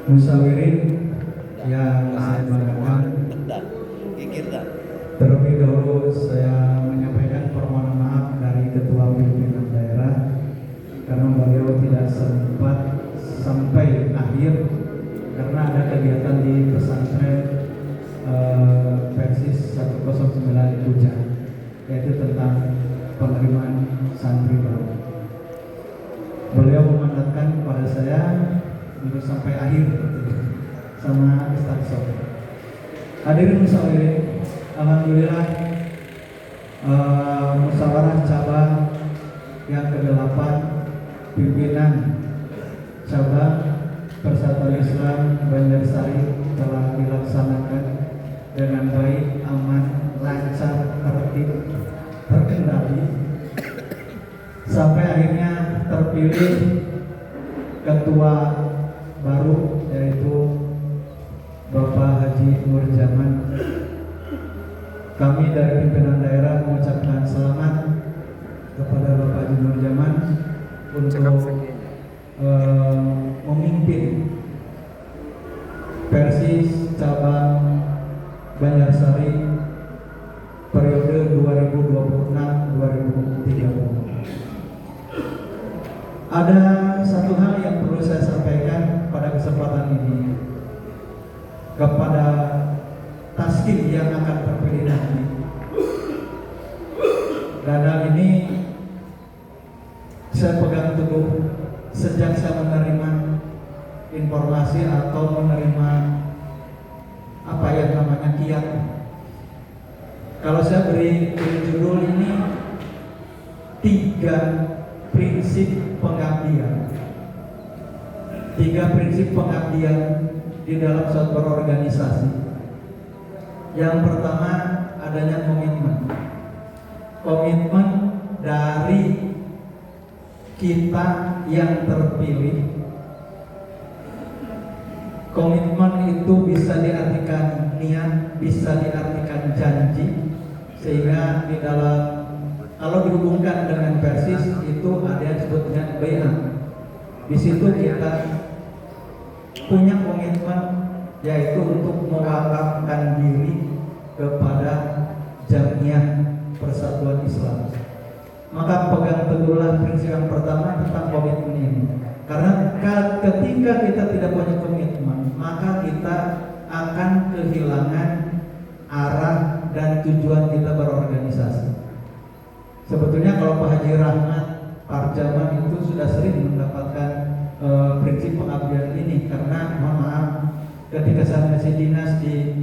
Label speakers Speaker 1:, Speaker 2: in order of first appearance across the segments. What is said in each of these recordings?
Speaker 1: Musawirin yang saya banggakan, terlebih dahulu saya menyampaikan permohonan maaf dari Ketua Pimpinan Daerah karena beliau tidak sempat sampai akhir karena ada kegiatan di pesantren Persis 109 Pujan, yaitu tentang penerimaan santri baru. Beliau memandatkan kepada saya untuk sampai akhir sama Ustaz Sof. Hadirin musyawirin, alhamdulillah musyawarah cabang yang ke-8 pimpinan cabang Persatuan Islam Banjarsari telah dilaksanakan dengan baik, aman, lancar, tertib, terkendali sampai akhirnya terpilih ketua baru, yaitu Bapak Haji Nur Jaman. Kami dari pimpinan daerah mengucapkan selamat kepada Bapak Haji Nur Jaman untuk memimpin Persis cabang Banjarsari periode 2026-2030. Ada satu hal yang perlu saya sampaikan pada kesempatan ini kepada taskim yang akan terpilih nanti. Dan hal ini saya pegang teguh sejak saya menerima informasi atau menerima apa yang namanya kiat. Kalau saya beri judul ini 3 prinsip pengabdian. 3 prinsip pengabdian di dalam suatu organisasi. Yang pertama, adanya komitmen. Komitmen dari kita yang terpilih. Komitmen itu bisa diartikan niat, bisa diartikan janji, sehingga di dalam, kalau dihubungkan dengan Persis itu ada yang disebutnya bayat. Di situ kita punya komitmen, yaitu untuk mewakafkan diri kepada Jamiah Persatuan Islam. Maka pegang teguhlah prinsip yang pertama tentang komitmen ini. Karena ketika kita tidak punya komitmen, maka kita akan kehilangan arah dan tujuan kita berorganisasi. Sebetulnya kalau Pak Haji Rahmat Parjaman itu sudah sering mendapatkan prinsip pengabdian ini, karena mohon maaf, ketika saya masih dinas di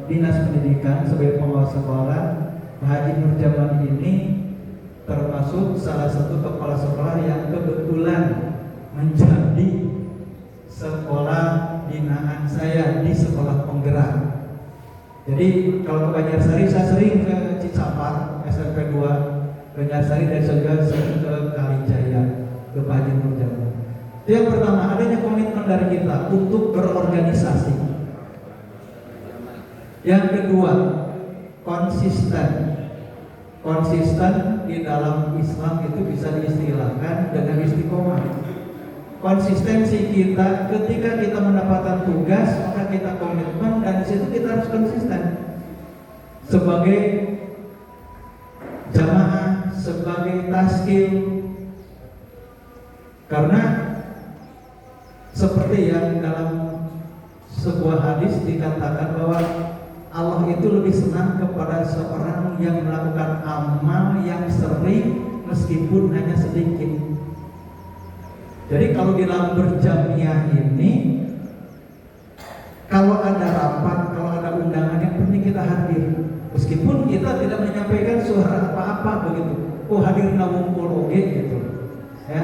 Speaker 1: Dinas Pendidikan sebagai pengawas sekolah, Pak Haji Nur Jaman ini termasuk salah satu kepala sekolah yang kebetulan menjadi sekolah binaan saya di sekolah penggerak. Jadi kalau ke Banjarsari, saya sering ke Cicapar SMP 2 Banjarsari, dan juga sering ke Kalijaya ke Pak Haji Nur Jaman. Itu yang pertama, adanya komitmen dari kita untuk berorganisasi. Yang kedua, konsisten. Konsisten di dalam Islam itu bisa diistilahkan dengan istiqomah. Konsistensi kita ketika kita mendapatkan tugas, maka kita komitmen, dan di situ kita harus konsisten sebagai jamaah, sebagai taskim. Karena seperti yang dalam sebuah hadis dikatakan bahwa Allah itu lebih senang kepada seorang yang melakukan amal yang sering meskipun hanya sedikit. Jadi kalau di dalam berjamiah ini, kalau ada rapat, kalau ada undangan, yang penting kita hadir. Meskipun kita tidak menyampaikan suara apa-apa begitu. Oh, hadir nawungkul oge gitu. Ya.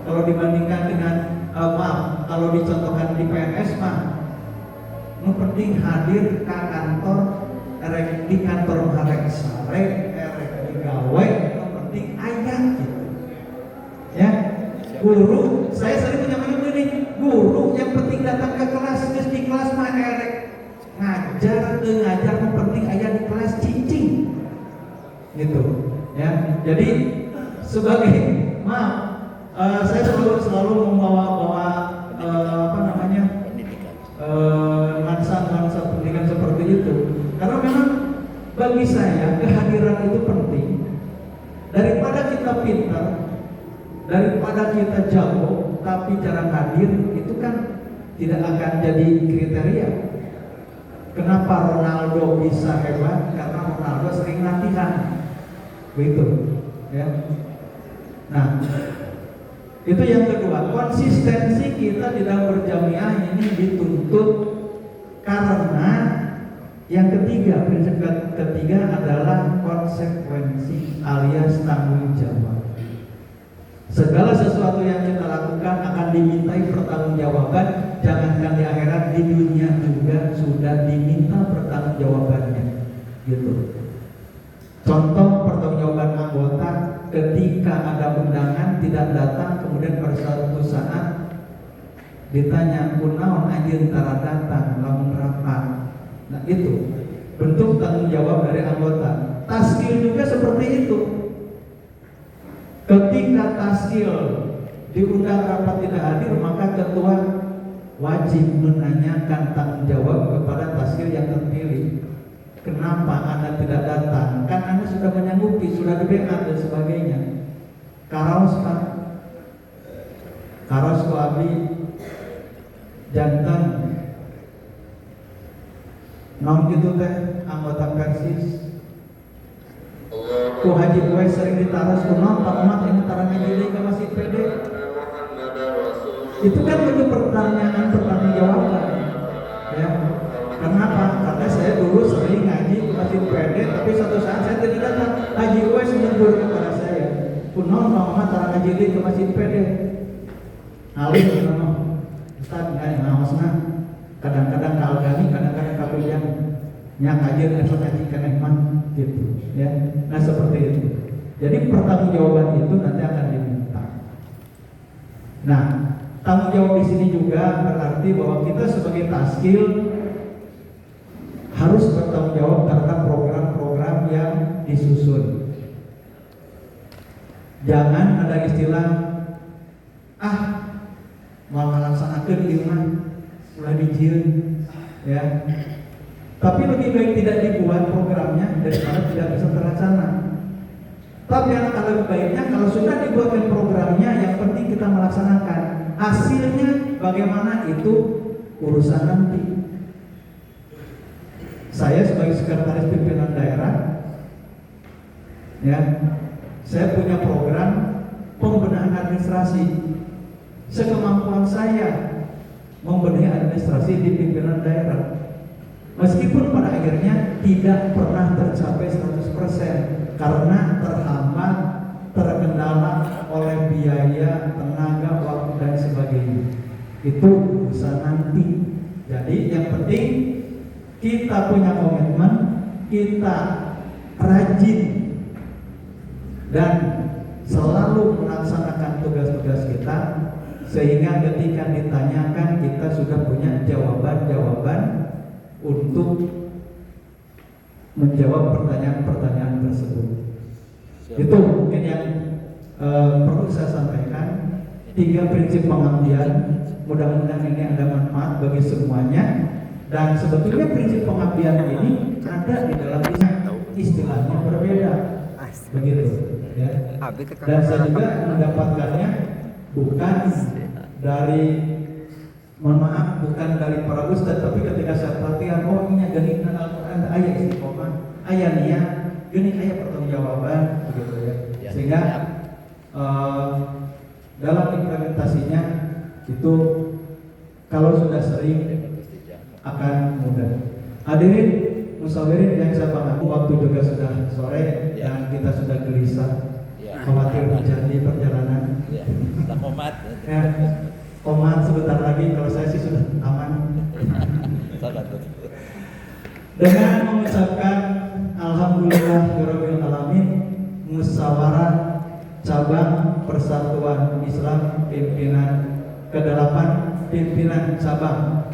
Speaker 1: Kalau dibandingkan dengan kalau dicontohkan di PNS mah, yang penting hadir ke kantor, di kantor harek sare, di gawe, yang penting ayat gitu. Ya, guru, saya sering menyampaikan begini, guru yang penting datang ke kelas, terus di kelas mah erek ngajar, ngajar, yang penting ayat di kelas cicing, gitu. Ya, jadi sebagai selalu membawa-bawa nuansa pendidikan seperti itu, karena memang bagi saya kehadiran itu penting. Daripada kita pintar, daripada kita jago tapi jarang hadir, itu kan tidak akan jadi kriteria. Kenapa Ronaldo bisa hebat? Karena Ronaldo sering latihan, begitu ya. Nah, itu yang kedua, konsistensi kita di dalam berjamiah ini dituntut. Karena yang ketiga, prinsip ketiga adalah konsekuensi alias tanggung jawab. Segala sesuatu yang kita lakukan akan dimintai pertanggungjawaban. Jangankan di akhirat, di dunia juga sudah diminta pertanggungjawabannya, gitu. Contoh pertanggungjawaban anggota ketika ada undangan tidak datang, kemudian pada suatu saat ditanya kunaon anjeun tara datang lamun rapat. Nah, itu bentuk tanggung jawab dari anggota. Taskil juga seperti itu. Ketika taskil diundang rapat tidak hadir, maka ketua wajib menanyakan tanggung jawab kepada taskil yang terpilih. Kenapa Anda tidak datang? Kan Anda sudah menyanggupi, sudah di-BA dan sebagainya. Karaos Pak, karaos ku abdi jantan naon gitu teh anggota Persis ku haji gue sering ditaras kunaon Pak Umat ini tarangnya jadi ke masjid PD. Itu kan bentuk pertanggungjawaban ya. Kenapa? Karena saya dulu sering ngaji ke masjid PD, tapi suatu saat saya tidak datang. Haji gue menegur kepada saya, kunaon Pak Umat tarangnya jadi ke masjid PD. Alim kunaon Ustaz nggak ngawasna, kadang-kadang kalgani, kadang-kadang kapulian, nyak aja level haji kenikmat gitu, ya. Nah seperti itu. Jadi pertanggungjawaban itu nanti akan diminta. Nah, tanggung jawab di sini juga berarti bahwa kita sebagai taskil harus bertanggung jawab terhadap program-program yang disusun. Jangan ada istilah mau melaksanakan di rumah mulai dijieun ya. Tapi lebih baik tidak dibuat programnya daripada tidak bisa terlaksana. Tapi alangkah lebih baiknya kalau sudah dibuatkan programnya, yang penting kita melaksanakan. Hasilnya bagaimana itu urusan nanti. Saya sebagai sekretaris pimpinan daerah ya, saya punya program pembenahan administrasi. Sekemampuan saya membenahi administrasi di pimpinan daerah, meskipun pada akhirnya tidak pernah tercapai 100% karena terhambat, terkendala oleh biaya, tenaga, waktu dan sebagainya. Itu urusan nanti. Jadi yang penting kita punya komitmen, kita rajin dan selalu melaksanakan tugas-tugas kita, sehingga ketika ditanyakan kita sudah punya jawaban-jawaban untuk menjawab pertanyaan-pertanyaan tersebut. Itu mungkin yang perlu saya sampaikan. 3 prinsip pengabdian, mudah-mudahan ini ada manfaat bagi semuanya. Dan sebetulnya prinsip pengabdian ini ada di dalam istilahnya berbeda, begitu ya. Dan saya juga mendapatkannya bukan dari, mohon maaf, bukan dari para ustadz, tapi ketika saya perhatikan, oh ini gini Al-Quran ayat istiqomah, ayat niat, gini ayat pertanggungjawaban, begitu ya. Sehingga dalam implementasinya itu kalau sudah sering akan mudah. Hadirin musawirin yang saya pahami, waktu juga sudah sore dan kita sudah gelisah, khawatir terjadi perjalanan.
Speaker 2: Tak komat.
Speaker 1: Ya, komat sebentar lagi, kalau saya sih sudah aman. Dengan mengucapkan alhamdulillahirabbil alamin, musyawarah cabang Persatuan Islam pimpinan ke-8 pimpinan cabang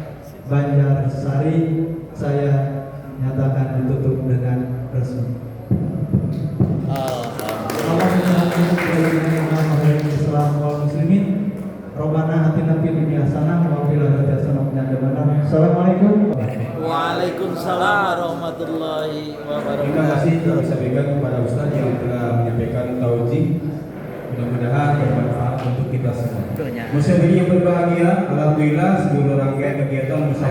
Speaker 1: Banjarsari saya nyatakan ditutup dengan resmi. Alhamdulillah. Islam wal muslimin Assalamualaikum.
Speaker 2: Waalaikumsalam warahmatullahi wabarakatuh.
Speaker 3: Terima kasih telah disampaikan kepada Ustaz yang telah menyampaikan taujih. Mudah-mudahan bermanfaat untuk kita semua. Muslimin yang berbahagia, alhamdulillah seluruh rangkaian kegiatan musyawarah